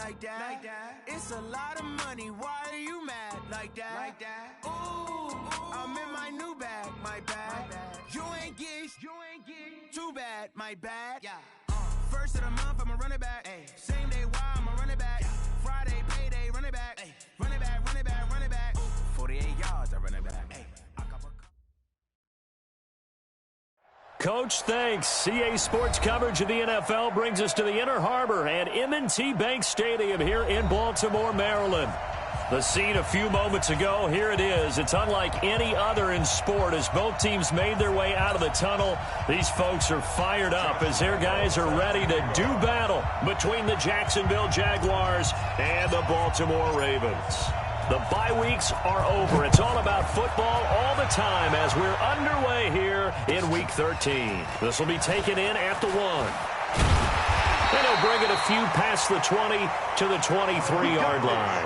like that. It's a lot of money. Why are you mad like that? Ooh, I'm in my new bag, my bad. You ain't get too bad, my bad. First of the month, I'ma run it back. Same day, why I'ma run it back. Friday, payday, run it back. Run it back, run it back, run it back. 48 yards, I run it back. Coach, thanks. CA Sports coverage of the NFL brings us to the Inner Harbor and M&T Bank Stadium here in Baltimore, Maryland. The scene a few moments ago, here it is. It's unlike any other in sport as both teams made their way out of the tunnel. These folks are fired up as their guys are ready to do battle between the Jacksonville Jaguars and the Baltimore Ravens. The bye weeks are over. It's all about football all the time as we're underway here in Week 13. This will be taken in at the 1. And he'll bring it a few past the 20 to the 23-yard line.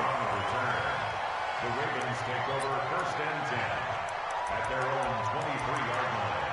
The Ravens take over first and 10 at their own 23-yard line.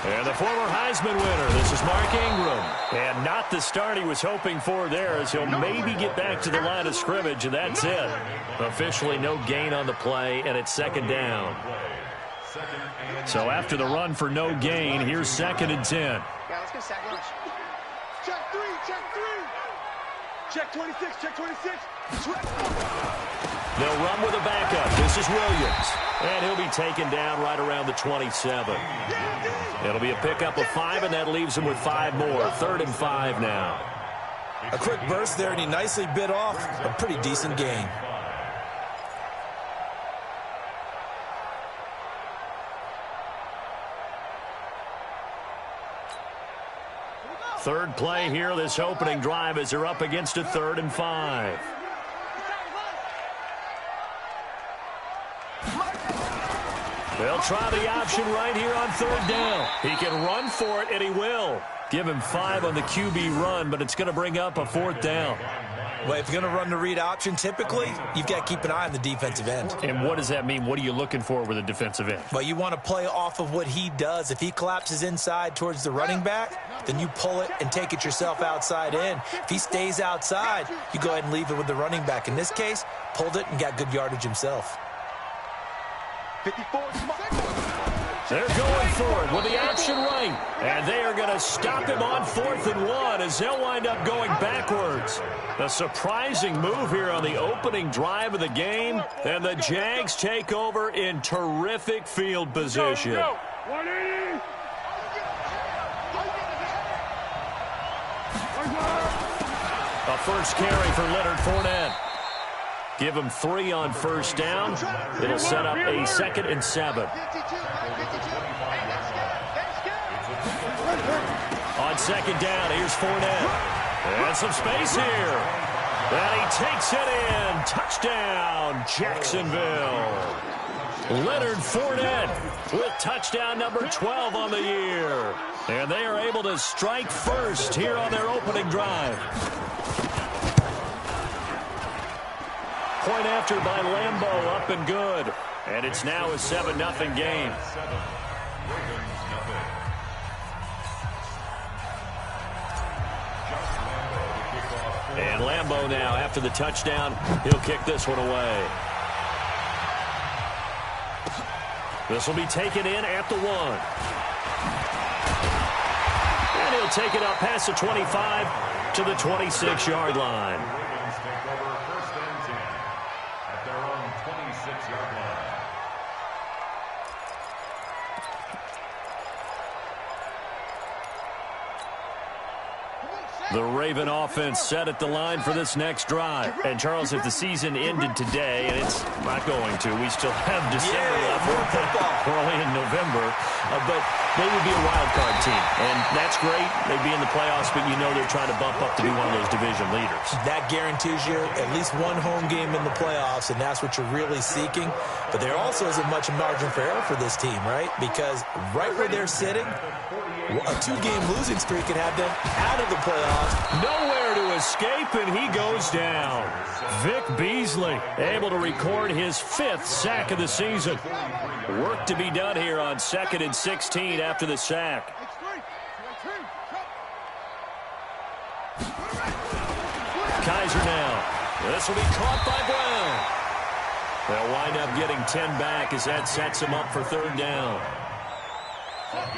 And the former Heisman winner, this is Mark Ingram. And not the start he was hoping for there as he'll maybe get back to the line of scrimmage, and that's it. Officially no gain on the play, and it's second down. So after the run for no gain, here's 2nd and 10. Yeah, let's go sack lunch. Check 3, check 3. Check 26, check 26. They'll run with a backup. This is Williams. And he'll be taken down right around the 27. It'll be a pickup of 5, and that leaves him with 5 more. 3rd and 5 now. A quick burst there, and he nicely bit off a pretty decent gain. Third play here, this opening drive as they're up against a 3rd and 5. They'll try the option right here on 3rd down. He can run for it, and he will. Give him 5 on the QB run, but it's going to bring up a 4th down. Well, if you're going to run the read option, typically, you've got to keep an eye on the defensive end. And what does that mean? What are you looking for with a defensive end? Well, you want to play off of what he does. If he collapses inside towards the running back, then you pull it and take it yourself outside in. If he stays outside, you go ahead and leave it with the running back. In this case, pulled it and got good yardage himself. 54. They're going for it with the option right. And they are going to stop him on 4th and 1 as they'll wind up going backwards. A surprising move here on the opening drive of the game. And the Jags take over in terrific field position. Go. 180. A first carry for Leonard Fournette. Give him 3 on 1st down. It'll set up a 2nd and 7. On 2nd down, here's Fournette. And some space here. And he takes it in. Touchdown, Jacksonville. Leonard Fournette with touchdown number 12 on the year. And they are able to strike first here on their opening drive. Point after by Lambeau, up and good. And it's now a 7-0 game. And Lambeau now, after the touchdown, he'll kick this one away. This will be taken in at the 1. And he'll take it up past the 25 to the 26-yard line. The Raven offense set at the line for this next drive. And, Charles, if the season ended today, and it's not going to, we still have December left. We're only in November. but they would be a wild card team, and that's great. They'd be in the playoffs, but you know they're trying to bump up to be one of those division leaders. That guarantees you at least one home game in the playoffs, and that's what you're really seeking. But there also isn't much margin for error for this team, right? Because right where they're sitting, a 2-game losing streak could have them out of the playoffs. Nowhere to escape, and he goes down. Vic Beasley able to record his 5th sack of the season. Work to be done here on 2nd and 16 after the sack. Kaiser now. This will be caught by Brown. They'll wind up getting 10 back as that sets him up for 3rd down.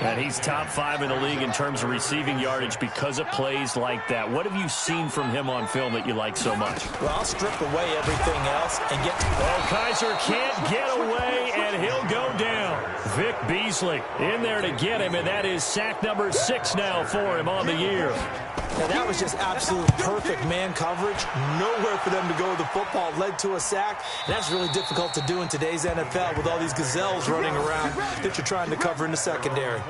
And he's top 5 in the league in terms of receiving yardage because of plays like that. What have you seen from him on film that you like so much? Well, I'll strip away everything else and get... Oh, Kaiser can't get away, and he'll go down. Vic Beasley in there to get him, and that is sack number 6 now for him on the year. Now, that was just absolute perfect man coverage. Nowhere for them to go with the football. Led to a sack. And that's really difficult to do in today's NFL with all these gazelles running around that you're trying to cover in the secondary.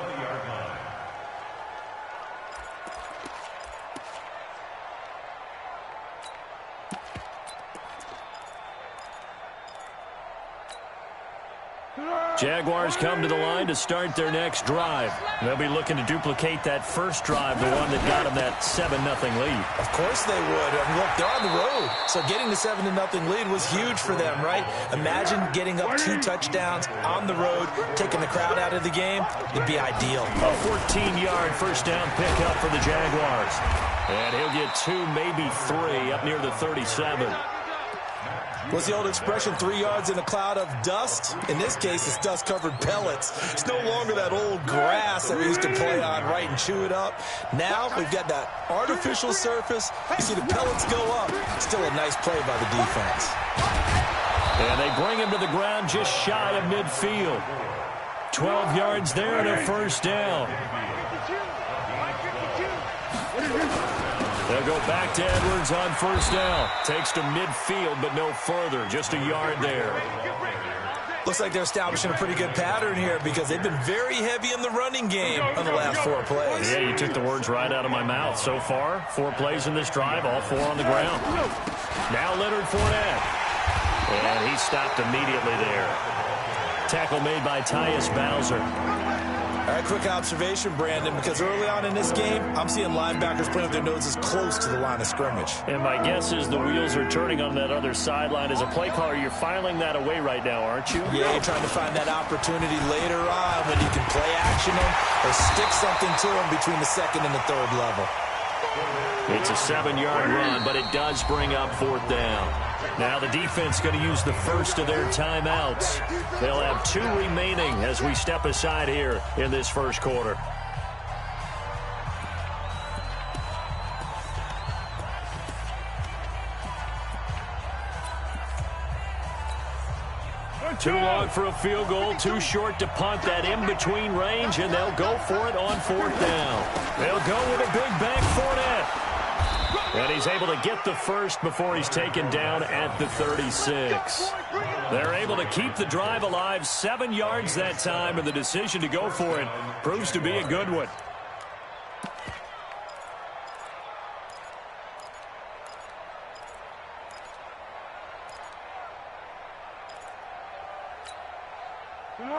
Jaguars come to the line to start their next drive. They'll be looking to duplicate that first drive, the one that got them that 7-0 lead. Of course they would. I mean, look, they're on the road. So getting the 7-0 lead was huge for them, right? Imagine getting up 2 touchdowns on the road, taking the crowd out of the game. It'd be ideal. A 14-yard first down pickup for the Jaguars. And he'll get 2, maybe 3 up near the 37. What's the old expression, 3 yards in a cloud of dust? In this case, it's dust-covered pellets. It's no longer that old grass that we used to play on, right, and chew it up. Now we've got that artificial surface. You see the pellets go up. Still a nice play by the defense. And they bring him to the ground just shy of midfield. 12 yards there and a first down. They'll go back to Edwards on first down. Takes to midfield, but no further. Just a yard there. Looks like they're establishing a pretty good pattern here because they've been very heavy in the running game on the last 4 plays. Yeah, you took the words right out of my mouth. So far, 4 plays in this drive, all 4 on the ground. Now Leonard Fournette. And he stopped immediately there. Tackle made by Tyus Bowser. All right, quick observation, Brandon, because early on in this game, I'm seeing linebackers playing with their noses close to the line of scrimmage. And my guess is the wheels are turning on that other sideline. As a play caller, you're filing that away right now, aren't you? Yeah, you're trying to find that opportunity later on when you can play action them or stick something to them between the 2nd and the 3rd level. It's a 7-yard run, but it does bring up 4th down. Now the defense going to use the first of their timeouts. They'll have 2 remaining as we step aside here in this first quarter. Too long for a field goal, too short to punt that in-between range, and they'll go for it on 4th down. They'll go with a big bank Fournette. And he's able to get the first before he's taken down at the 36. They're able to keep the drive alive, 7 yards that time, and the decision to go for it proves to be a good one.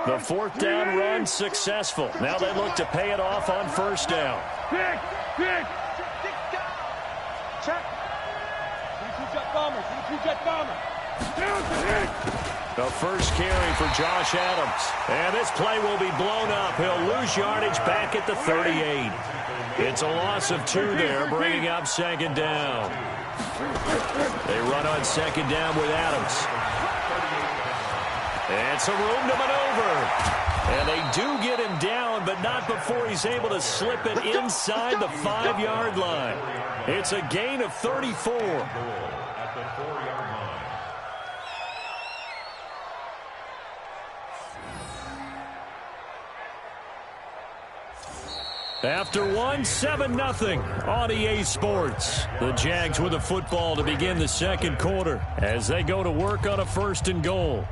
The 4th down run successful. Now they look to pay it off on first down. Pick. Check. Jet bomber. The first carry for Josh Adams. And this play will be blown up. He'll lose yardage back at the 38. It's a loss of 2 there, bringing up 2nd down. They run on 2nd down with Adams. And some room to maneuver. And they do get him down, but not before he's able to slip it inside the 5-yard line. It's a gain of 34. At the 4-yard line. After 7-0 on EA Sports. The Jags with the football to begin the second quarter as they go to work on a 1st and goal.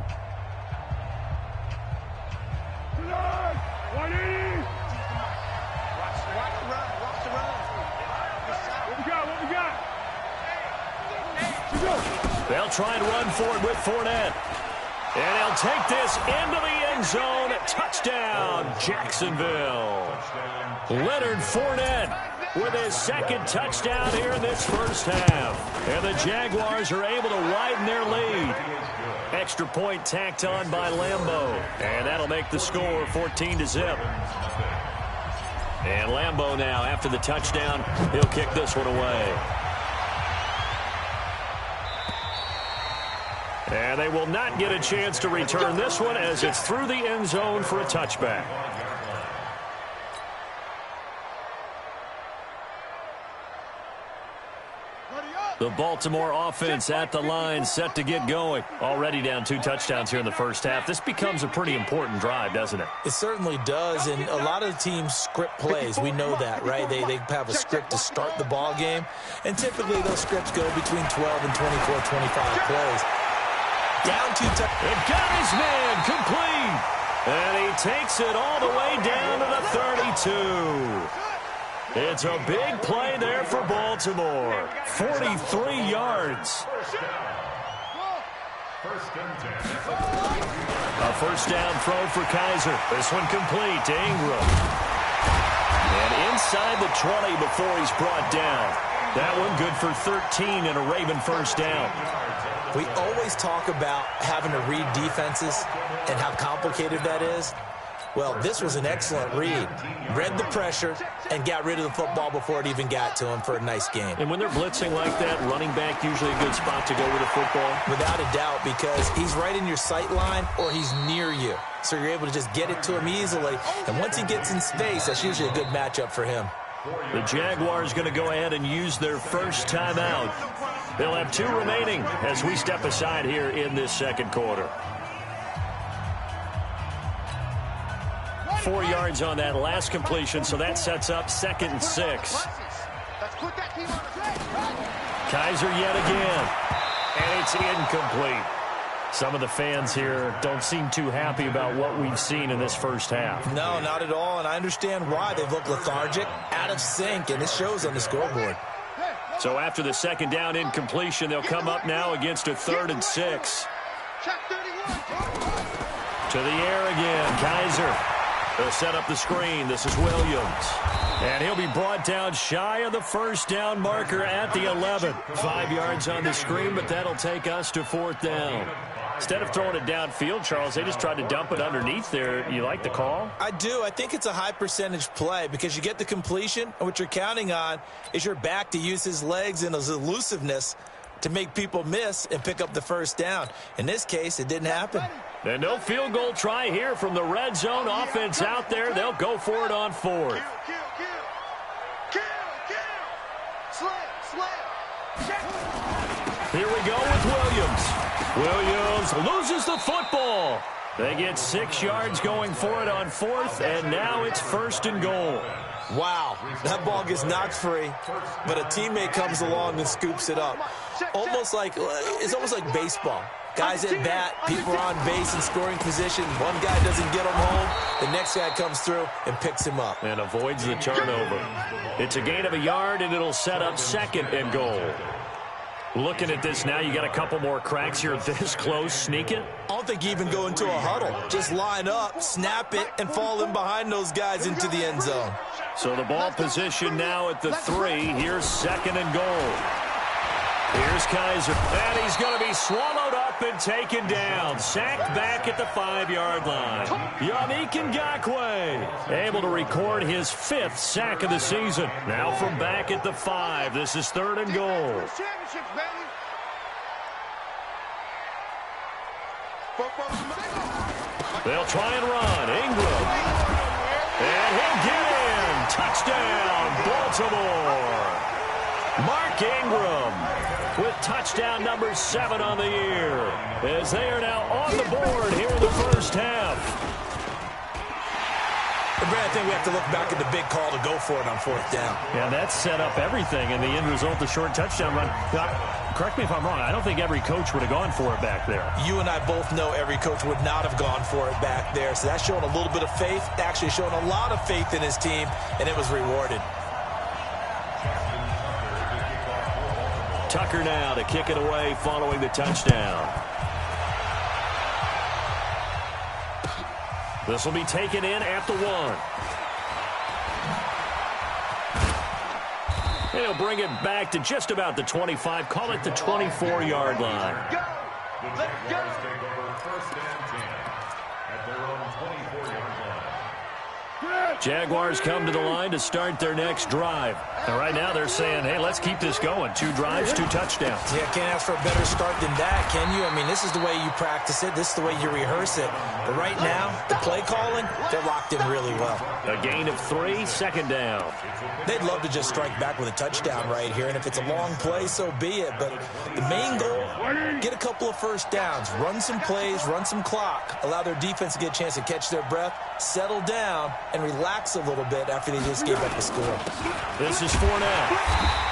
They'll try and run for it with Fournette. And he'll take this into the end zone. Touchdown, Jacksonville. Leonard Fournette with his second touchdown here in this first half. And the Jaguars are able to widen their lead. Extra point tacked on by Lambeau. And that'll make the score 14-0. And Lambeau now, after the touchdown, he'll kick this one away. And they will not get a chance to return this one as it's through the end zone for a touchback. The Baltimore offense at the line, set to get going. Already down 2 touchdowns here in the first half. This becomes a pretty important drive, doesn't it? It certainly does, and a lot of the teams script plays. We know that, right? They have a script to start the ball game, and typically those scripts go between 12 and 24, 25 plays. Down 2 touchdowns. It got his man complete, and he takes it all the way down to the 32. It's a big play there for Baltimore. 43 yards. A first down throw for Kaiser. This one complete to Ingram. And inside the 20 before he's brought down. That one good for 13 and a Raven first down. We always talk about having to read defenses and how complicated that is. Well, this was an excellent read. Read the pressure and got rid of the football before it even got to him for a nice game. And when they're blitzing like that, running back usually a good spot to go with the football? Without a doubt, because he's right in your sight line or he's near you. So you're able to just get it to him easily. And once he gets in space, that's usually a good matchup for him. The Jaguars going to go ahead and use their first timeout. They'll have 2 remaining as we step aside here in this second quarter. 4 yards on that last completion, so that sets up 2nd and 6. Kaiser yet again, and it's incomplete. Some of the fans here don't seem too happy about what we've seen in this first half. No, not at all, and I understand why. They've looked lethargic, out of sync, and it shows on the scoreboard. So after the second down incompletion, they'll come up now against a 3rd and 6. To the air again, Kaiser. They'll set up the screen. This is Williams. And he'll be brought down shy of the first down marker at the 11. 5 yards on the screen, but that'll take us to 4th down. Instead of throwing it downfield, Charles, they just tried to dump it underneath there. You like the call? I do. I think it's a high percentage play because you get the completion, and what you're counting on is your back to use his legs and his elusiveness to make people miss and pick up the first down. In this case, it didn't happen. And no field goal try here from the red zone offense out there. They'll go for it on 4th. Here we go with Williams. Williams loses the football. They get 6 yards going for it on 4th, and now it's 1st and goal. Wow, that ball gets knocked free, but a teammate comes along and scoops it up. It's almost like baseball. Guys at bat, people are on base in scoring position. One guy doesn't get him home. The next guy comes through and picks him up. And avoids the turnover. It's a gain of a yard, and it'll set up 2nd and goal. Looking at this now, you got a couple more cracks here this close. Sneak it? I don't think you even go into a huddle. Just line up, snap it, and fall in behind those guys into the end zone. So the ball position now at the 3. Here's 2nd and goal. Here's Kaiser. And he's going to be swallowed up and taken down. Sacked back at the 5-yard line. Yannick Ngakoue able to record his 5th sack of the season. Now from back at the 5. This is 3rd and goal. They'll try and run. Ingram. And he'll get in. Touchdown, Baltimore. Mark Ingram with touchdown number 7 on the year, as they are now on the board here in the first half. Brad, I think we have to look back at the big call to go for it on 4th down. Yeah, that set up everything, and the end result, the short touchdown run. Now, correct me if I'm wrong, I don't think every coach would have gone for it back there. You and I both know every coach would not have gone for it back there, so that's showing a little bit of faith, actually showing a lot of faith in his team, and it was rewarded. Tucker now to kick it away following the touchdown. This will be taken in at the 1. And he'll bring it back to just about the 25. Call it the 24-yard line. The Jaguars take over 1st and 10 at their own 24-yard line. Jaguars come to the line to start their next drive. And right now they're saying, hey, let's keep this going. 2 drives, 2 touchdowns. Yeah, can't ask for a better start than that, can you? I mean, this is the way you practice it. This is the way you rehearse it. But right now, the play calling, they're locked in really well. A gain of 3, 2nd down. They'd love to just strike back with a touchdown right here, and if it's a long play, so be it. But the main goal, get a couple of first downs, run some plays, run some clock, allow their defense to get a chance to catch their breath, settle down, and relax a little bit after they just gave up the score. This is Fournette,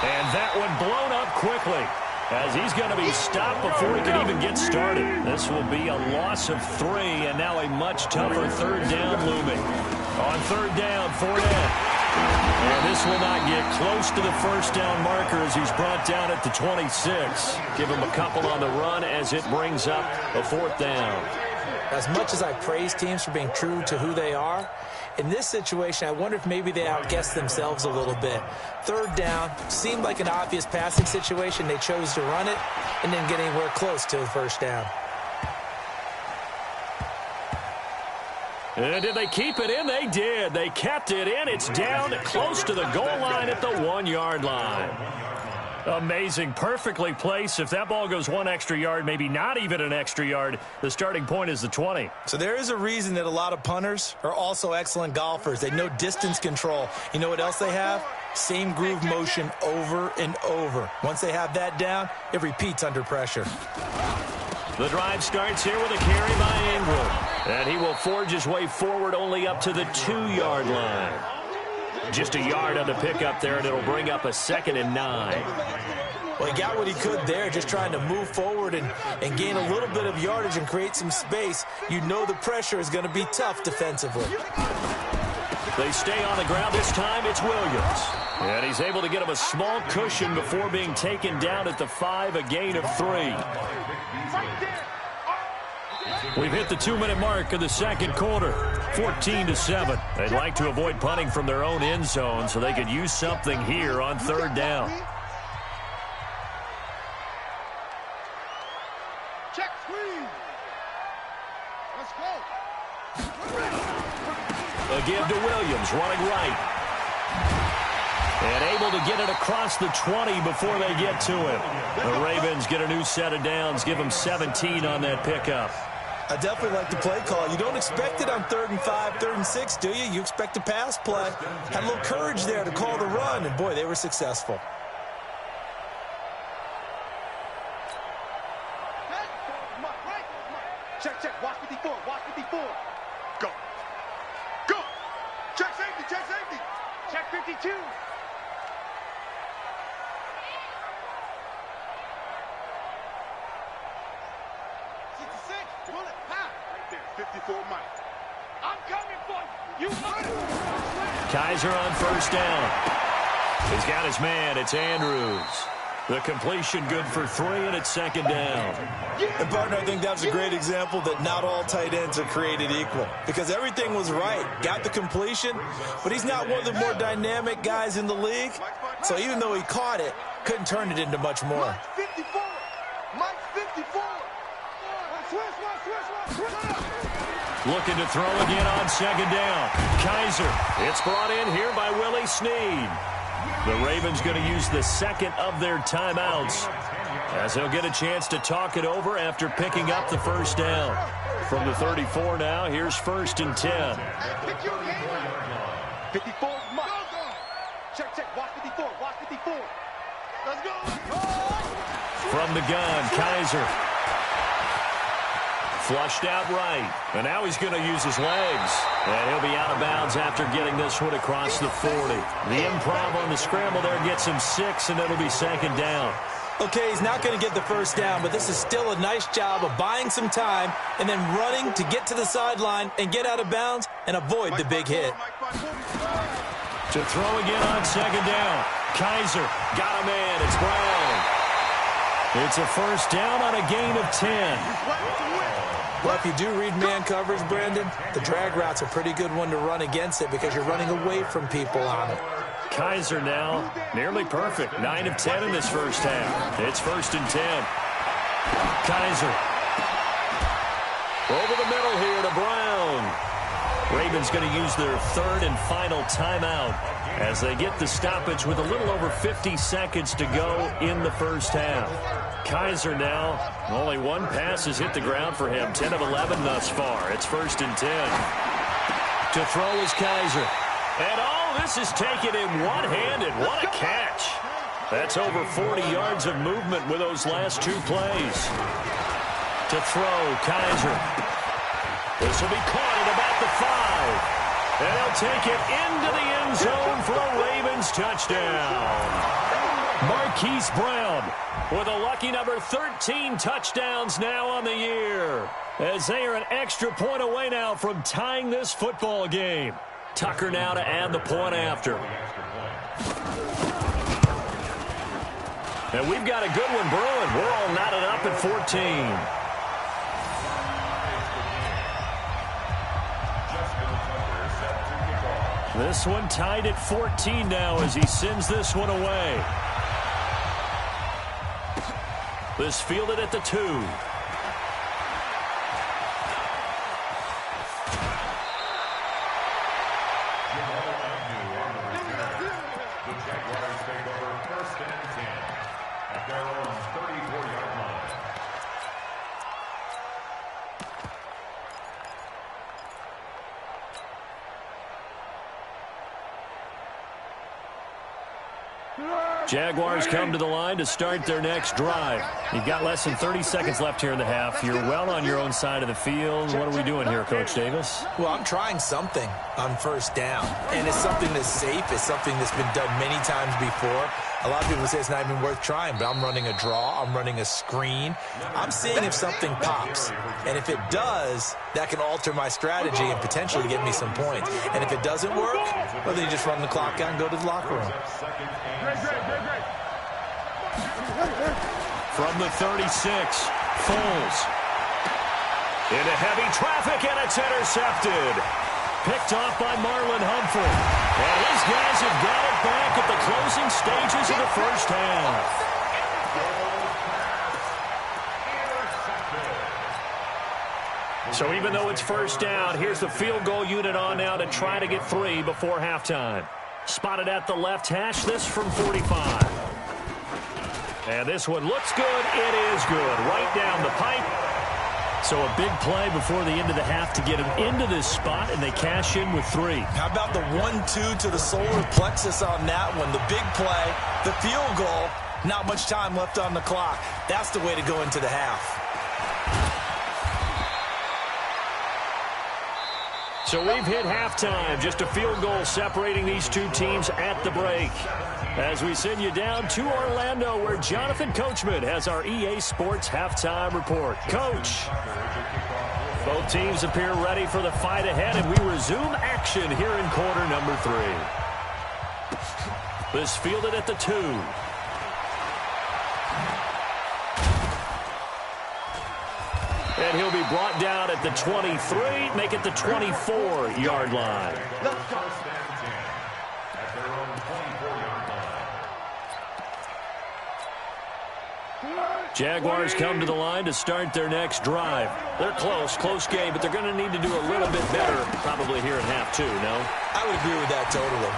and that one blown up quickly as he's going to be stopped before he can even get started. This will be a loss of 3, and now a much tougher 3rd down looming. On 3rd down, Fournette. And this will not get close to the 1st down marker as he's brought down at the 26. Give him a couple on the run as it brings up a 4th down. As much as I praise teams for being true to who they are, in this situation, I wonder if maybe they outguessed themselves a little bit. 3rd down seemed like an obvious passing situation. They chose to run it and didn't get anywhere close to the 1st down. And did they keep it in? They did. They kept it in. It's down close to the goal line at the 1-yard line. Amazing. Perfectly placed. If that ball goes 1 extra yard, maybe not even an extra yard, the starting point is the 20. So there is a reason that a lot of punters are also excellent golfers. They know distance control. You know what else they have? Same groove motion over and over. Once they have that down, it repeats under pressure. The drive starts here with a carry by Ingram. And he will forge his way forward only up to the 2-yard line. Just a yard on the pickup there, and it'll bring up a 2nd and 9. Well, he got what he could there, just trying to move forward and gain a little bit of yardage and create some space. You know the pressure is going to be tough defensively. They stay on the ground. This time it's Williams. And he's able to get him a small cushion before being taken down at the 5, a gain of 3. We've hit the 2-minute mark of the 2nd quarter, 14-7. They'd like to avoid punting from their own end zone so they could use something here on 3rd down. Check screen. Let's go. A give to Williams, running right. And able to get it across the 20 before they get to him. The Ravens get a new set of downs, give them 17 on that pickup. I definitely like the play call. You don't expect it on 3rd and 5, 3rd and 6, do you? You expect a pass play. Had a little courage there to call the run, and boy, they were successful. Check, check, watch 54, watch 54. Go. Go. Check safety, check safety. Check 52. 54 Mike. I'm coming for you. You heard it. Kaiser on 1st down. He's got his man. It's Andrews. The completion good for 3, and it's 2nd down. And, partner, I think that was a great example that not all tight ends are created equal. Because everything was right. Got the completion, but he's not one of the more dynamic guys in the league. So even though he caught it, couldn't turn it into much more. Mike 54. Mike 54. Switch. Looking to throw again on 2nd down. Kaiser. It's brought in here by Willie Snead. The Ravens going to use the 2nd of their timeouts as they'll get a chance to talk it over after picking up the 1st down. From the 34 now, here's 1st and 10. 54 Mike. Check, watch 54, watch 54. Let's go. From the gun, Kaiser. Flushed out right. And now he's going to use his legs. And he'll be out of bounds after getting this one across the 40. The improv on the scramble there gets him 6, and it'll be 2nd down. Okay, he's not going to get the 1st down, but this is still a nice job of buying some time and then running to get to the sideline and get out of bounds and avoid the big hit. To throw again on 2nd down. Kaiser got a man. It's Brown. It's a first down on a gain of 10. Well, if you do read man coverage, Brandon, the drag route's a pretty good one to run against it because you're running away from people on it. Kaiser now nearly perfect. 9 of 10 in this first half. It's 1st and 10. Kaiser. Over the middle here to Brown. Ravens going to use their 3rd and final timeout as they get the stoppage with a little over 50 seconds to go in the first half. Kaiser now, only one pass has hit the ground for him. 10 of 11 thus far. It's 1st and 10. To throw is Kaiser. And this is taken in one-handed. What a catch. That's over 40 yards of movement with those last 2 plays. To throw, Kaiser. This will be caught at about the 5. And they'll take it into the end zone for a Ravens touchdown. Marquise Brown with a lucky number 13 touchdowns now on the year, as they are an extra point away now from tying this football game. Tucker now to add the point after. And we've got a good one brewing. We're all knotted up at 14. This one tied at 14 now as he sends this one away. This fielded at the 2. Jaguars come to the line to start their next drive. You've got less than 30 seconds left here in the half. You're well on your own side of the field. What are we doing here, Coach Davis? Well, I'm trying something on first down, and it's something that's safe. It's something that's been done many times before. A lot of people say it's not even worth trying, but I'm running a draw. I'm running a screen. I'm seeing if something pops, and if it does, that can alter my strategy and potentially get me some points. And if it doesn't work, well, then you just run the clock out and go to the locker room. From the 36, Foles. Into heavy traffic, and it's intercepted. Picked off by Marlon Humphrey. And his guys have got it back at the closing stages of the first half. So even though it's first down, here's the field goal unit on now to try to get 3 before halftime. Spotted at the left hash, this from 45. And this one looks good. It is good. Right down the pipe. So a big play before the end of the half to get them into this spot, and they cash in with 3. How about the 1-2 to the solar plexus on that one? The big play, the field goal, not much time left on the clock. That's the way to go into the half. So we've hit halftime. Just a field goal separating these two teams at the break. As we send you down to Orlando, where Jonathan Coachman has our EA Sports Halftime Report. Coach, both teams appear ready for the fight ahead, and we resume action here in quarter number 3. This fielded at the 2. And he'll be brought down at the 23, make it the 24-yard line. Jaguars come to the line to start their next drive. They're close game, but they're going to need to do a little bit better probably here in half 2, no? I would agree with that totally.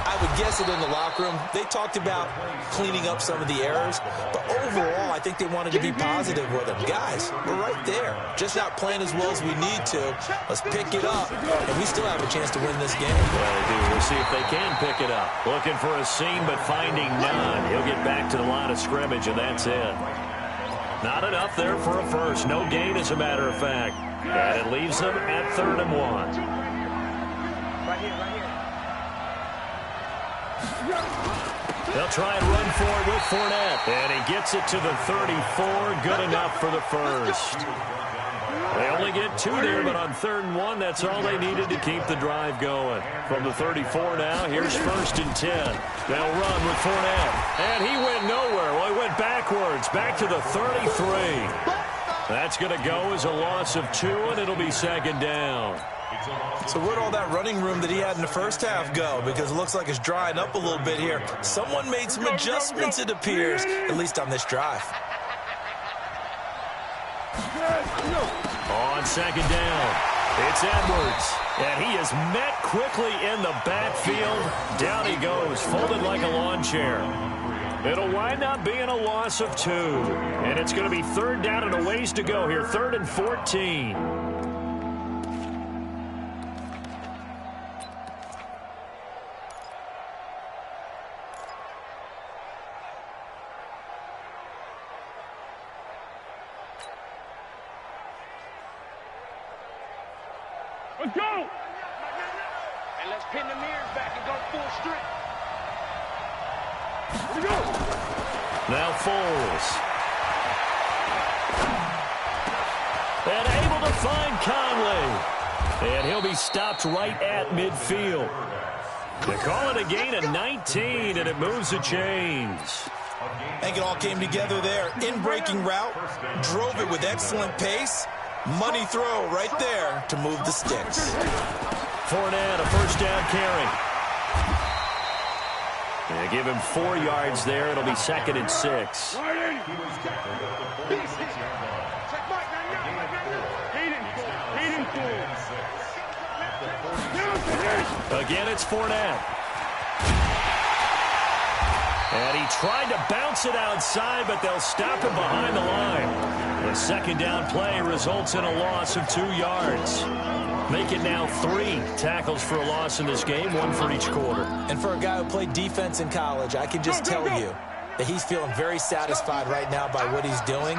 I would guess that in the locker room, they talked about cleaning up some of the errors, but overall, I think they wanted to be positive with them. Guys, we're right there. Just not playing as well as we need to. Let's pick it up, and we still have a chance to win this game. Well, they do. We'll see if they can pick it up. Looking for a seam, but finding none. He'll get back to the line of scrimmage, and that's it. Not enough there for a first. No gain, as a matter of fact. And it leaves them at 3rd and 1. Right here. They'll try and run for it with Fournette. And he gets it to the 34. Good enough for the first. They only get 2 there, but on 3rd and 1, that's all they needed to keep the drive going. From the 34 now, here's 1st and 10. They'll run with Fournette. And he went nowhere. Well, he went backwards, back to the 33. That's going to go as a loss of 2, and it'll be 2nd down. So where'd all that running room that he had in the first half go? Because it looks like it's drying up a little bit here. Someone made some adjustments, it appears, at least on this drive. On 2nd down, it's Edwards. And he is met quickly in the backfield. Down he goes, folded like a lawn chair. It'll wind up being a loss of 2. And it's going to be 3rd down and a ways to go here. 3rd and 14. Let's go! And let's pin the mirrors back and go full strip. Here we go! Now Foles. And able to find Conley. And he'll be stopped right at midfield. They call it a gain of 19, and it moves the chains. I think it all came together there. In-breaking route, drove it with excellent pace. Money throw right there to move the sticks. Fournette, a 1st down carry. They give him 4 yards there. It'll be 2nd and 6. Again, it's Fournette. And he tried to bounce it outside, but they'll stop him behind the line. The 2nd down play results in a loss of 2 yards. Make it now 3 tackles for a loss in this game, 1 for each quarter. And for a guy who played defense in college, I can just tell you that he's feeling very satisfied right now by what he's doing.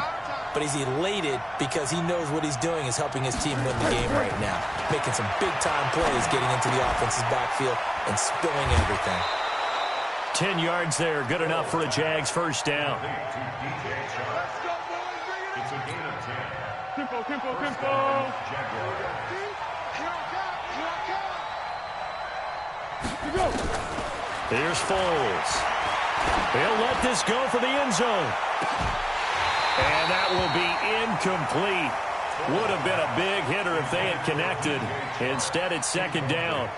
But he's elated because he knows what he's doing is helping his team win the game right now. Making some big-time plays, getting into the offense's backfield and spilling everything. 10 yards there, good enough for a Jags 1st down. It's a gain of 10. Tempo. Here's Foles. He'll let this go for the end zone. And that will be incomplete. Would have been a big hitter if they had connected. Instead, it's 2nd down.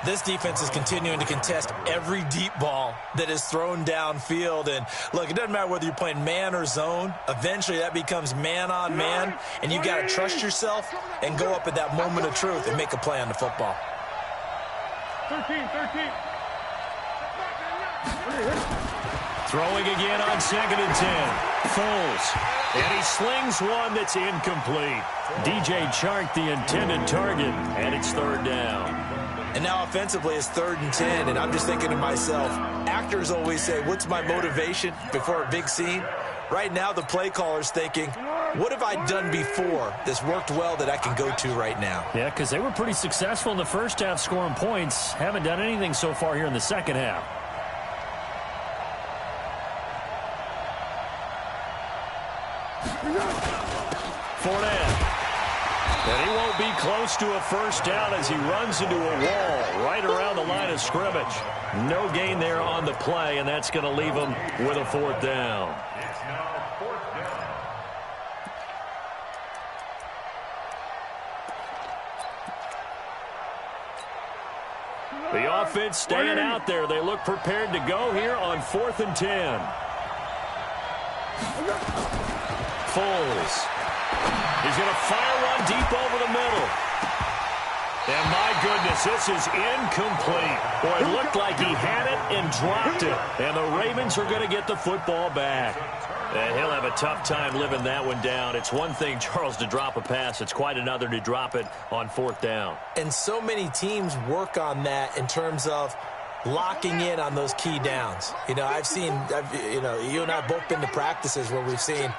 This defense is continuing to contest every deep ball that is thrown downfield. And, look, it doesn't matter whether you're playing man or zone. Eventually, that becomes man-on-man, and you've got to trust yourself and go up at that moment of truth and make a play on the football. 13. Throwing again on 2nd and 10. Foles. And he slings one that's incomplete. DJ Chark, the intended target, and it's 3rd down. And now offensively it's 3rd and 10, and I'm just thinking to myself, actors always say, what's my motivation before a big scene? Right now the play caller's thinking, what have I done before that's worked well that I can go to right now? Yeah, because they were pretty successful in the first half scoring points. Haven't done anything so far here in the second half. Fournette. And he won't be close to a first down as he runs into a wall right around the line of scrimmage. No gain there on the play, and that's going to leave him with a 4th down. It's now 4th down. The offense staying out there. They look prepared to go here on 4th and 10. Foles. He's going to fire one deep over the middle. And my goodness, this is incomplete. Boy, it looked like he had it and dropped it. And the Ravens are going to get the football back. And he'll have a tough time living that one down. It's one thing, Charles, to drop a pass. It's quite another to drop it on 4th down. And so many teams work on that in terms of locking in on those key downs. You know, you and I have both been to practices where we've seen,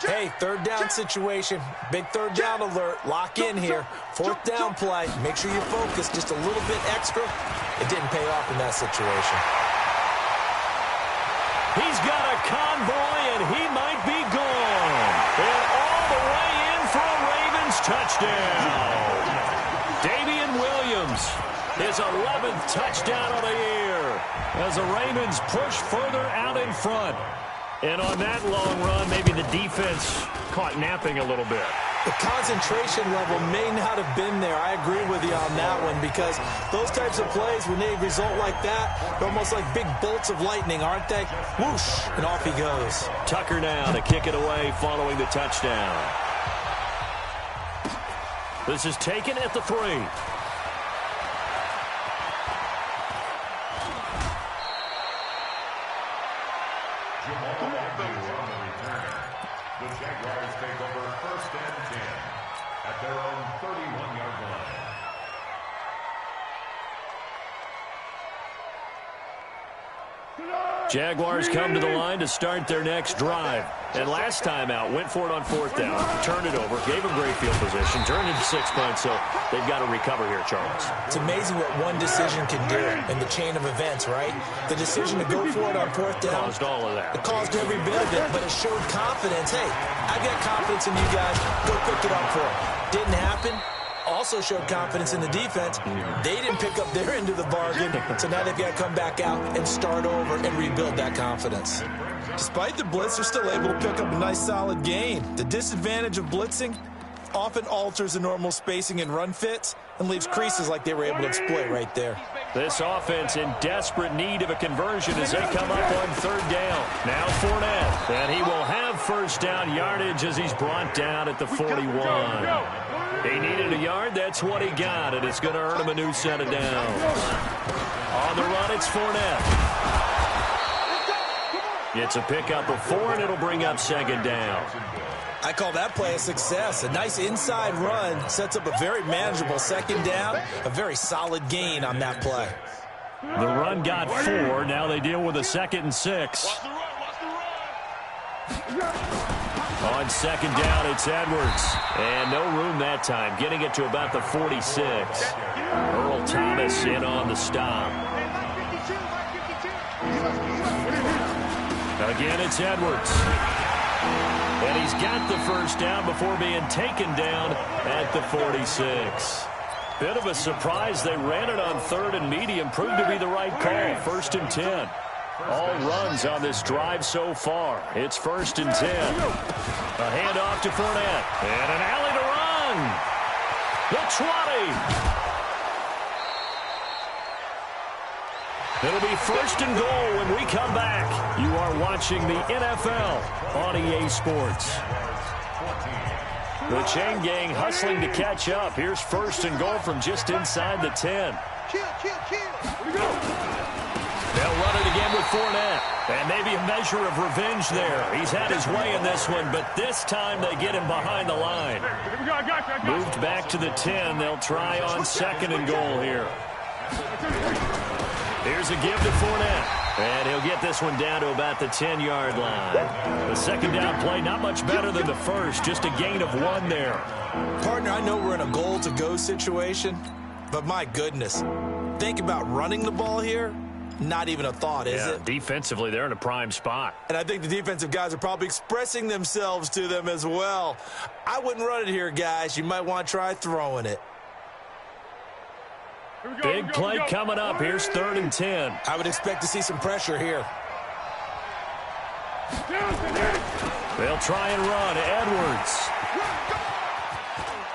hey, 3rd down situation, big 3rd down alert, lock in here, 4th down play, make sure you focus just a little bit extra. It didn't pay off in that situation. He's got a convoy, and he might be gone. And all the way in for a Ravens touchdown. Damian Williams, his 11th touchdown of the year, as the Ravens push further out in front. And on that long run, maybe the defense caught napping a little bit. The concentration level may not have been there. I agree with you on that one, because those types of plays, when they result like that, they're almost like big bolts of lightning, aren't they? Whoosh, and off he goes. Tucker now to kick it away following the touchdown. This is taken at the 3. The Jaguars take over 1st and 10 at their own 31-yard line. Jaguars come to the line to start their next drive. And last time out, went for it on 4th down, turned it over, gave them great field position, turned into 6 points, so they've got to recover here, Charles. It's amazing what one decision can do in the chain of events, right? The decision to go for it on 4th down. Caused all of that. It caused every bit of it, but it showed confidence. Hey, I've got confidence in you guys. Go pick it up for it. Didn't happen. Also showed confidence in the defense. They didn't pick up their end of the bargain, so now they've got to come back out and start over and rebuild that confidence. Despite the blitz, they're still able to pick up a nice, solid gain. The disadvantage of blitzing often alters the normal spacing and run fits and leaves creases like they were able to exploit right there. This offense in desperate need of a conversion as they come up on 3rd down. Now Fournette, and he will have 1st down yardage as he's brought down at the 41. He needed a yard. That's what he got, and it's going to earn him a new set of downs. On the run, it's Fournette. It's a pickup of 4, and it'll bring up 2nd down. I call that play a success. A nice inside run sets up a very manageable 2nd down, a very solid gain on that play. The run got 4. Now they deal with a 2nd and 6. On 2nd down, it's Edwards. And no room that time, getting it to about the 46. Earl Thomas in on the stop. Again, it's Edwards. And he's got the 1st down before being taken down at the 46. Bit of a surprise. They ran it on 3rd and medium. Proved to be the right call. 1st and 10. All runs on this drive so far. It's 1st and 10. A handoff to Fournette. And an alley to run. The 20. It'll be 1st and goal when we come back. You are watching the NFL on EA Sports. The chain gang hustling to catch up. Here's 1st and goal from just inside the 10. They'll run it again with Fournette. And maybe a measure of revenge there. He's had his way in this one, but this time they get him behind the line. Moved back to the 10. They'll try on 2nd and goal here. Here's a give to Fournette. And he'll get this one down to about the 10-yard line. The 2nd down play, not much better than the 1st. Just a gain of 1 there. Partner, I know we're in a goal-to-go situation, but my goodness. Think about running the ball here. Not even a thought, is it? Defensively, they're in a prime spot. And I think the defensive guys are probably expressing themselves to them as well. I wouldn't run it here, guys. You might want to try throwing it. Big play coming up. Here's 3rd and 10. I would expect to see some pressure here. They'll try and run. Edwards.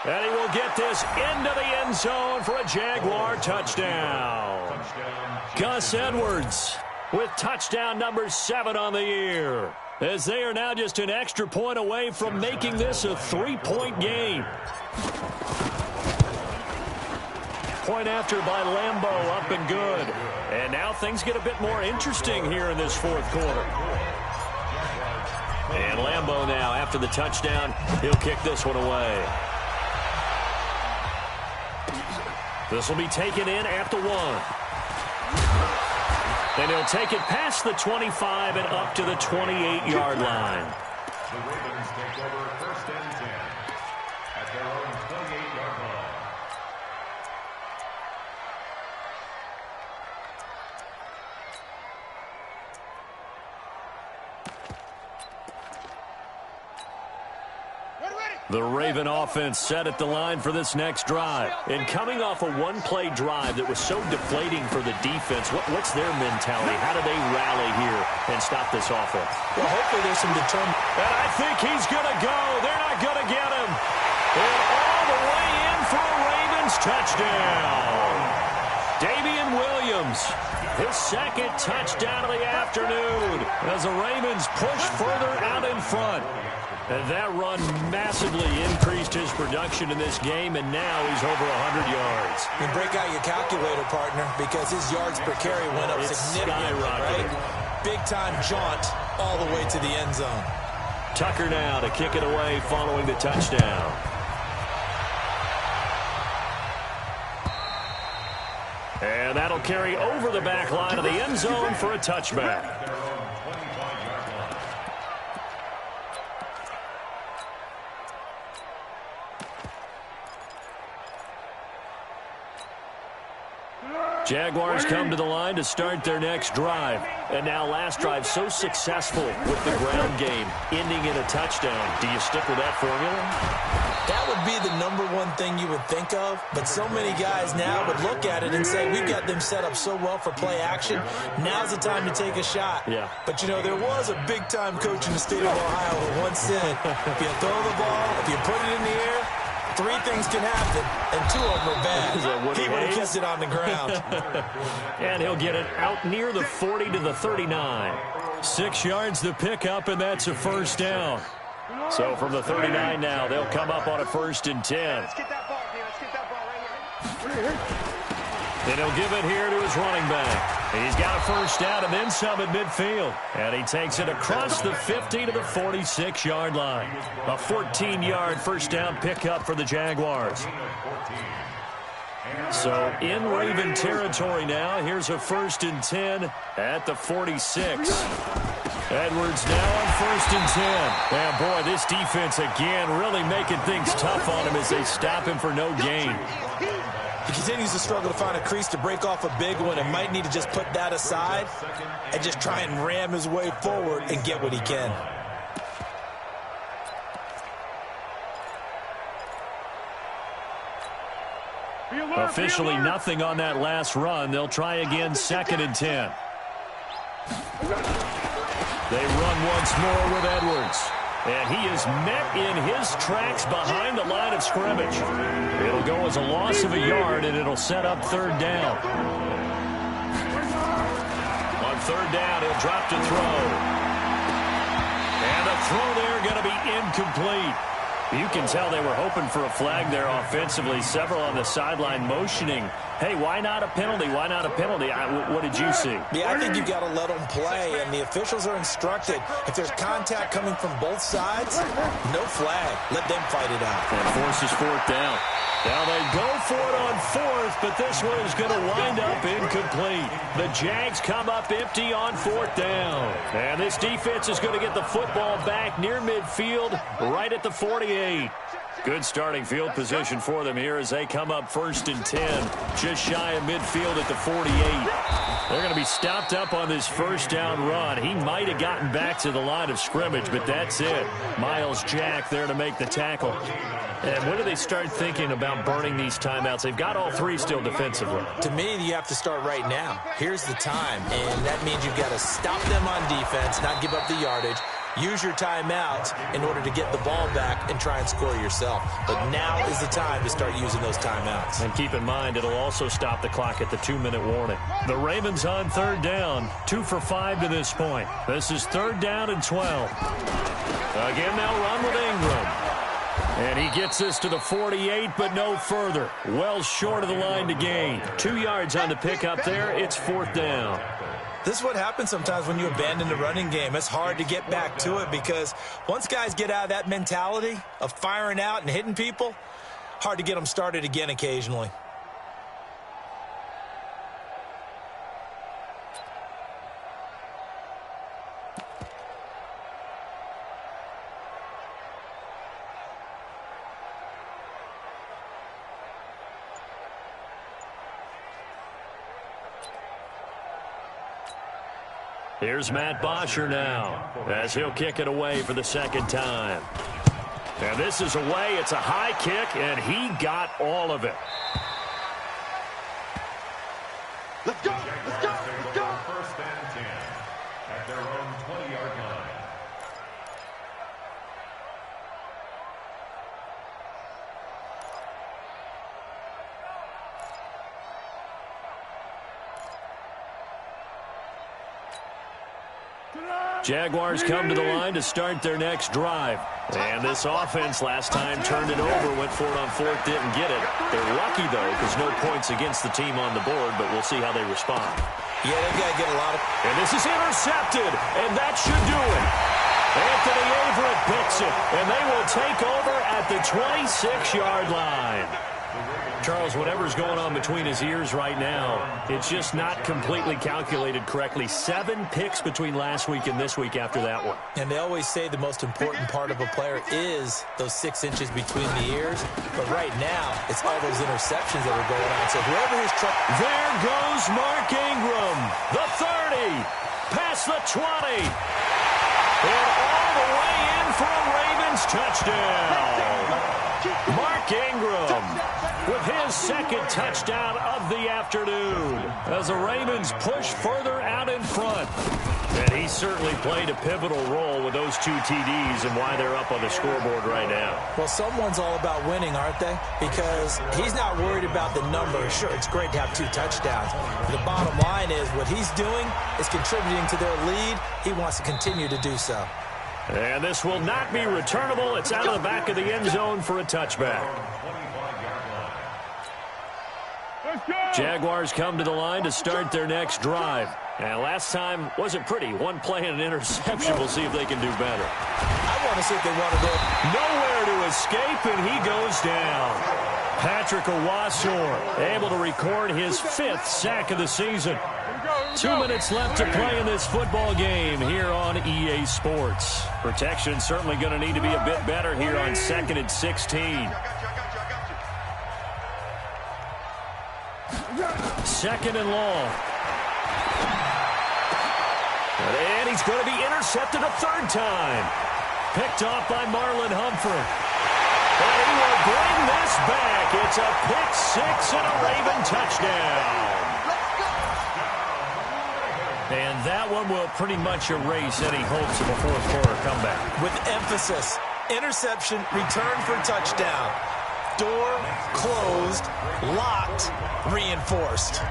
And he will get this into the end zone for a Jaguar touchdown. Gus Edwards with touchdown number 7 on the year, as they are now just an extra point away from making this a 3-point game. Point after by Lambeau, up and good. And now things get a bit more interesting here in this 4th quarter. And Lambeau now, after the touchdown, he'll kick this one away. This will be taken in at the 1. And he'll take it past the 25 and up to the 28-yard line. The Ravens take over 1st and 10 at their own 28-yard line. The Raven offense set at the line for this next drive. And coming off a one-play drive that was so deflating for the defense, what's their mentality? How do they rally here and stop this offense? Well, hopefully there's some determination. And I think he's going to go. They're not going to get him. And all the way in for a Ravens touchdown. Damian Williams, his second touchdown of the afternoon as the Ravens push further out in front. And that run massively increased his production in this game, and now he's over 100 yards. You break out your calculator, partner, because his yards per carry went up significantly, right? Big-time jaunt all the way to the end zone. Tucker now to kick it away following the touchdown. And that'll carry over the back line of the end zone for a touchback. Jaguars come to the line to start their next drive. And now last drive so successful with the ground game, ending in a touchdown. Do you stick with that formula? That would be the number one thing you would think of, but so many guys now would look at it and say, we've got them set up so well for play action. Now's the time to take a shot. Yeah. But, you know, there was a big-time coach in the state of Ohio who once said, if you throw the ball, if you put it in the air, 3 things can happen, and 2 of them are bad. He would have kept it on the ground. And he'll get it out near the 40 to the 39. 6 yards to pick up, and that's a first down. So from the 39 now, they'll come up on a 1st and 10. Let's get that ball, dude. Let's get that ball right here. And he'll give it here to his running back. He's got a first down and then some at midfield. And he takes it across the 50 to the 46-yard line. A 14-yard first down pickup for the Jaguars. So in Raven territory now, here's a 1st and 10 at the 46. Edwards now on 1st and 10. And boy, this defense again really making things tough on him as they stop him for no gain. He continues to struggle to find a crease to break off a big one and might need to just put that aside and just try and ram his way forward and get what he can. Officially nothing on that last run. They'll try again 2nd and 10. They run once more with Edwards. And he is met in his tracks behind the line of scrimmage. It'll go as a loss of a yard, and it'll set up 3rd down. On 3rd down, he'll drop to throw. And the throw there going to be incomplete. You can tell they were hoping for a flag there offensively. Several on the sideline motioning, hey, why not a penalty? Why not a penalty? What did you see? Yeah, I think you've got to let them play, and the officials are instructed. If there's contact coming from both sides, no flag. Let them fight it out. And forces 4th down. Now they go for it on 4th, but this one is going to wind up incomplete. The Jags come up empty on 4th down. And this defense is going to get the football back near midfield, right at the 48. Good starting field position for them here as they come up 1st and 10, just shy of midfield at the 48. They're going to be stopped up on this 1st down run. He might have gotten back to the line of scrimmage, but that's it. Miles Jack there to make the tackle. And when do they start thinking about burning these timeouts? They've got all 3 still defensively. To me, you have to start right now. Here's the time, and that means you've got to stop them on defense, not give up the yardage. Use your timeouts in order to get the ball back and try and score yourself. But now is the time to start using those timeouts. And keep in mind, it'll also stop the clock at the 2-minute warning. The Ravens on 3rd down, 2 for 5 to this point. This is 3rd down and 12. Again, they'll run with Ingram. And he gets this to the 48, but no further. Well short of the line to gain. 2 yards on the pickup there. It's 4th down. This is what happens sometimes when you abandon the running game. It's hard to get back to it because once guys get out of that mentality of firing out and hitting people, hard to get them started again occasionally. Here's Matt Bosher now as he'll kick it away for the 2nd time. And this is away. It's a high kick, and he got all of it. Let's go! Let's go! Let's go! First and 10 at their own 20-yard line. Jaguars come to the line to start their next drive. And this offense last time turned it over, went for it on fourth, didn't get it. They're lucky, though, because no points against the team on the board, but we'll see how they respond. Yeah, they've got to get a lot of... And this is intercepted, and that should do it. Anthony Averett picks it, and they will take over at the 26-yard line. Charles, whatever's going on between his ears right now, it's just not completely calculated correctly. 7 picks between last week and this week after that one. And they always say the most important part of a player is those 6 inches between the ears. But right now, it's all those interceptions that are going on. So whoever his truck... There goes Mark Ingram. The 30. Past the 20. And all the way in for a Ravens touchdown. Mark Ingram with his second touchdown of the afternoon as the Ravens push further out in front. And he certainly played a pivotal role with those 2 TDs and why they're up on the scoreboard right now. Well, someone's all about winning, aren't they? Because he's not worried about the numbers. Sure, it's great to have 2 touchdowns. But the bottom line is what he's doing is contributing to their lead. He wants to continue to do so. And this will not be returnable. It's out of the back of the end zone for a touchback. Jaguars come to the line to start their next drive. And last time wasn't pretty. 1 play and an interception. We'll see if they can do better. I want to see if they want to go. Nowhere to escape, and he goes down. Patrick Owasor able to record his 5th sack of the season. 2 minutes left to play in this football game here on EA Sports. Protection certainly going to need to be a bit better here on 2nd and 16. 2nd and long. And he's going to be intercepted a 3rd time. Picked off by Marlon Humphrey. And he will bring this back. It's a pick 6 and a Raven touchdown. And that one will pretty much erase any hopes of a 4th quarter comeback. With emphasis, interception, return for touchdown. Door closed, locked, reinforced.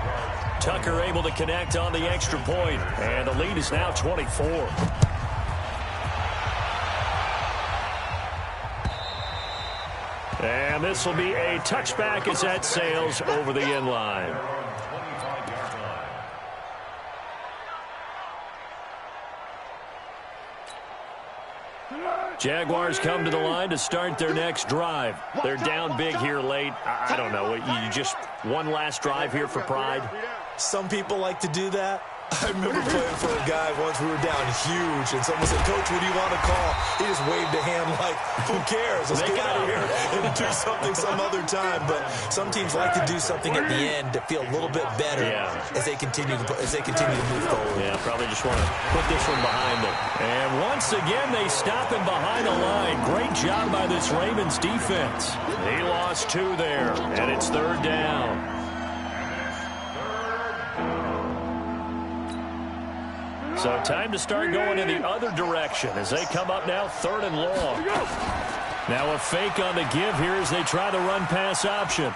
Tucker able to connect on the extra point, and the lead is now 24. And this will be a touchback as that sails over the end line. Jaguars come to the line to start their next drive. They're down big here late. I don't know. You just one last drive here for pride? Some people like to do that. I remember playing for a guy once. We were down huge, and someone said, "Coach, what do you want to call?" He just waved a hand like, "Who cares? Let's get out of here and do something some other time." But some teams like to do something at the end to feel a little bit better as they continue to move forward. Yeah, probably just want to put this one behind them. And once again, they stop him behind the line. Great job by this Ravens defense. He lost 2 there, and it's 3rd down. So time to start going in the other direction as they come up now 3rd and long. Now a fake on the give here as they try the run-pass option. And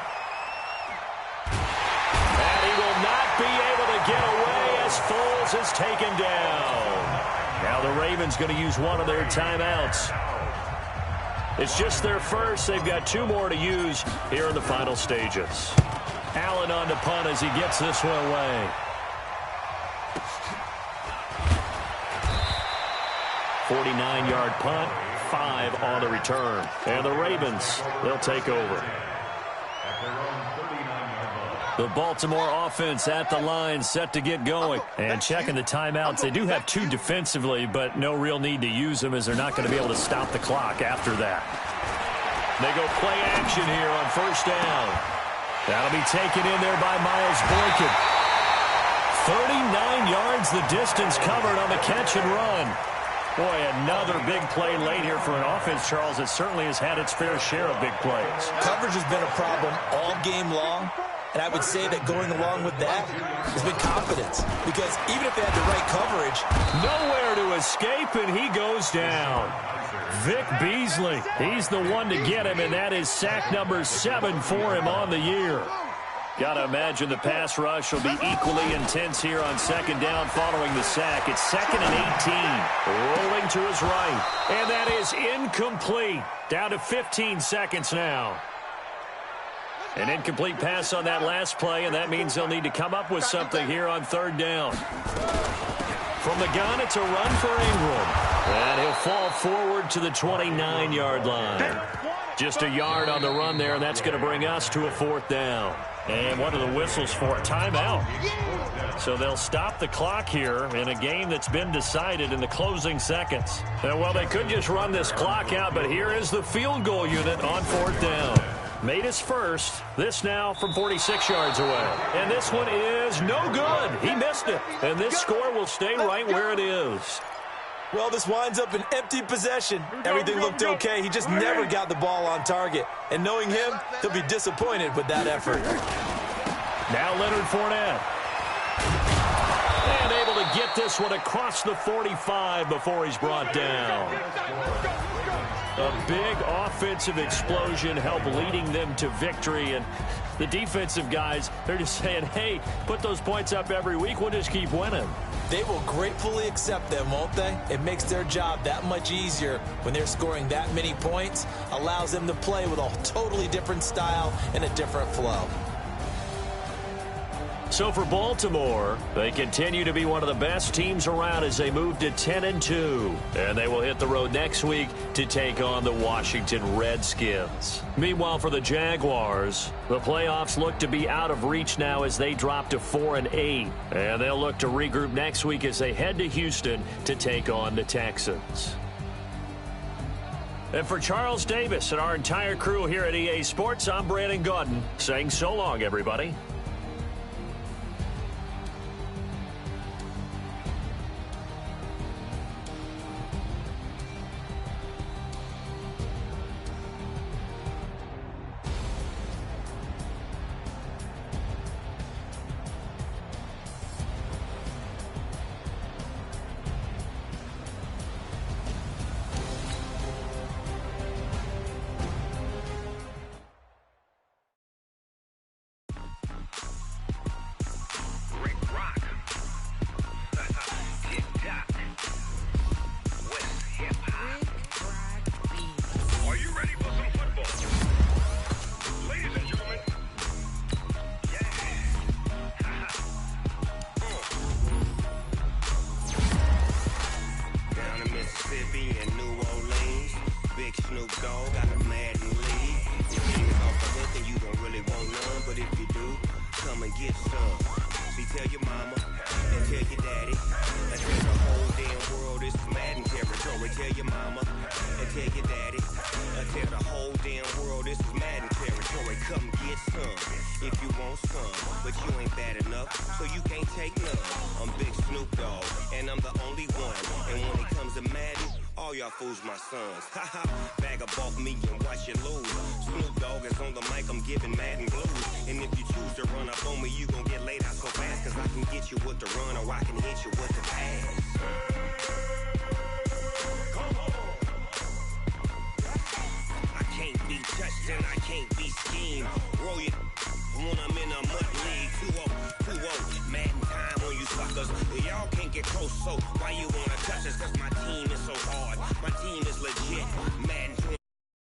he will not be able to get away as Foles is taken down. Now the Ravens going to use one of their timeouts. It's just their first. They've got 2 more to use here in the final stages. Allen on the punt as he gets this one away. 49-yard punt, 5 on the return. And the Ravens, they'll take over. The Baltimore offense at the line, set to get going. And checking the timeouts. They do have 2 defensively, but no real need to use them as they're not going to be able to stop the clock after that. They go play action here on 1st down. That'll be taken in there by Miles Boykin. 39 yards the distance covered on the catch and run. Boy, another big play late here for an offense, Charles, that certainly has had its fair share of big plays. Coverage has been a problem all game long, and I would say that going along with that has been confidence. Because even if they had the right coverage, nowhere to escape, and he goes down. Vic Beasley, he's the one to get him, and that is sack number 7 for him on the year. Got to imagine the pass rush will be equally intense here on second down following the sack. It's 2nd and 18. Rolling to his right. And that is incomplete. Down to 15 seconds now. An incomplete pass on that last play, and that means they'll need to come up with something here on 3rd down. From the gun, it's a run for Ingram. And he'll fall forward to the 29-yard line. Just a yard on the run there, and that's going to bring us to a 4th down. And what are the whistles for? Timeout. So they'll stop the clock here in a game that's been decided in the closing seconds. And, well, they could just run this clock out, but here is the field goal unit on 4th down. Made his first. This now from 46 yards away. And this one is no good. He missed it. And this score will stay right where it is. Well, this winds up an empty possession. Everything looked okay. He just never got the ball on target. And knowing him, he'll be disappointed with that effort. Now Leonard Fournette. And able to get this one across the 45 before he's brought down. A big offensive explosion helped leading them to victory. And the defensive guys, they're just saying, hey, put those points up every week. We'll just keep winning. They will gratefully accept them, won't they? It makes their job that much easier when they're scoring that many points. Allows them to play with a totally different style and a different flow. So for Baltimore, they continue to be one of the best teams around as they move to 10-2. And they will hit the road next week to take on the Washington Redskins. Meanwhile, for the Jaguars, the playoffs look to be out of reach now as they drop to 4-8. And they'll look to regroup next week as they head to Houston to take on the Texans. And for Charles Davis and our entire crew here at EA Sports, I'm Brandon Gaudin saying so long, everybody. My sons, bag up off me and watch you lose. Snoop Dogg is on the mic, I'm giving Madden blues. And if you choose to run up on me, you gon' get laid out so fast. Cause I can get you with the run or I can hit you with the pass. Come on. I can't be touched and I can't be schemed. Roll you when I'm in a mud league. 2-0, Madden time on you suckers. Y'all can't get close, so why you